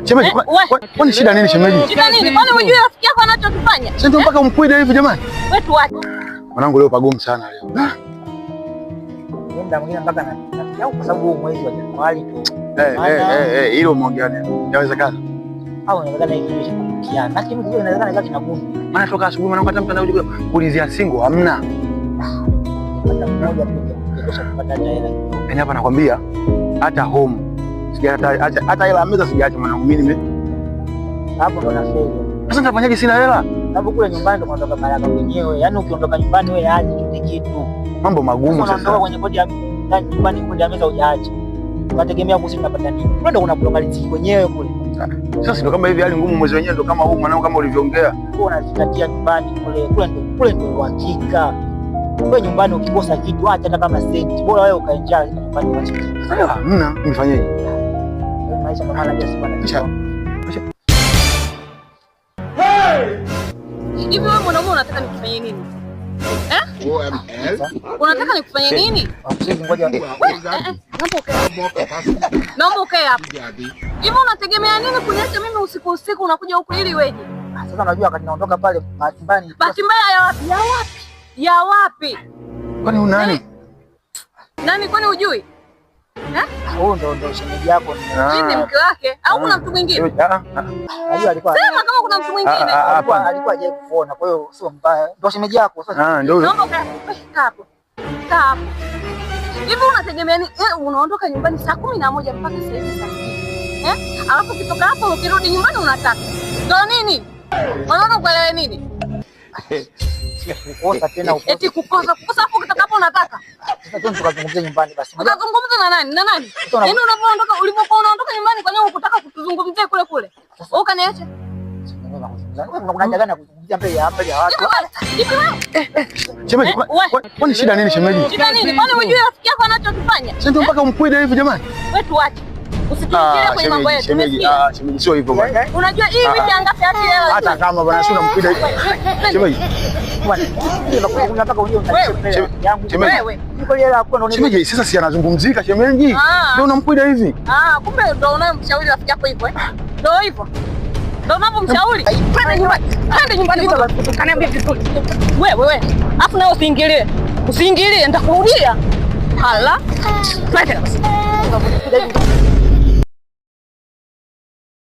Shemeji, kwani shida nini shemeji? Shida nini? Kwani unajua rafiki yako anachokifanya? Sasa ndio mpaka umkwide hivi jamani? Wewe tu wacha. Mwanangu leo pagumu sana leo. Nenda mwingine mpaka na kwa sababu mwezi wa Januari tu. Hilo umeongea nini? Inawezekana? Au inawezekana hivi kiasi. Basi mtu hiyo inawezekana kati na gumu. Maana toka asubuhi mwanangu hata mtu anakuja kuulizia single hamna. Hata mmoja tu kesho kupata hela. Yaani hapa nakwambia hata home. Hata hela meza sijaacha mwanangu mimi hapo ndo nasema. Sasa nitafanyaje sina hela? Sababu kule nyumbani ndo kuondoka baraka wenyewe. Yaani ukiondoka nyumbani wewe aje kitu. Mambo magumu sasa. Unaondoka kwenye kodi ya ndani nyumbani kodi ya meza hujaacha. Unategemea kusi unapata nini? Wewe ndo unakuloka riziki wenyewe kule. Sasa ndio kama hivi hali ngumu mwezi wenyewe ndo kama huu mwanangu kama ulivyoongea. Wewe unazingatia nyumbani kule ndo uhakika. Wewe nyumbani ukikosa kitu acha hata kama senti. Bora wewe ukaenjoy nyumbani kwa chini. Sasa hamna, nifanyeje? Maisha kama la jasi bana. Hivi wewe mwanaume unataka nikufanyie nini? Unataka nikufanyie nini? Ngoja. Naomba ukae hapa. Hivi unategemea nini kuniacha mimi usiku unakuja huku ili weje? Sasa unajua wakati naondoka pale nyumbani. Bahati mbaya ya wapi? Kwani una nani? Nani kwani hujui? Huyo ndo shemeji yako. Mimi ni mke wake au kuna mtu mwingine? Unajua alikuwa. Sema kama kuna mtu mwingine. Alikuwa hajawahi kuona. Kwa hiyo sio mbaya. Ndo shemeji yako sasa. Ndio. Naomba kaa hapo. Hivi unategemea nini? Unaondoka nyumbani saa 11 mpaka saa hizi saa 2. Alafu ukitoka hapo ukirudi nyumbani unataka. Ndio nini? Unaona kuelewa nini? Kukosa tena ukosa. Eti kukosa hapo ukitoka hapo unataka. Sasa tu tukazungumzia nyumbani basi. Utazungumza na nani? Na nani? Yaani ulipokuwa unaondoka nyumbani kwa nini ukutaka kutuzungumzia kule? Ukaniacha. Kuna haja gani ya kuzungumzia mbele ya watu? Shemeji, kwani shida nini shemeji? Shida nini? Kwani unajua rafiki yako anachokifanya? Sasa ndio mpaka umkwide hivi jamani? Wewe tu wacha. Usituingilie kwenye mambo yetu. Shemeji, sio hivyo bwana. Unajua hii wiki angapi hata hela. Hata kama bwana sio unamkwida hivi. Shemeji. Shemeji, sasa si anazungumzika shemeji. Ndio unamkwida hivi. Kumbe ndio unayemshauri rafiki yako hivyo Ndio hivyo. Ndio unapomshauri. Twende nyumbani. Kaniambia vizuri. Wewe. Afu nawe usiingilie. Nitakurudia. Hala. Twende basi.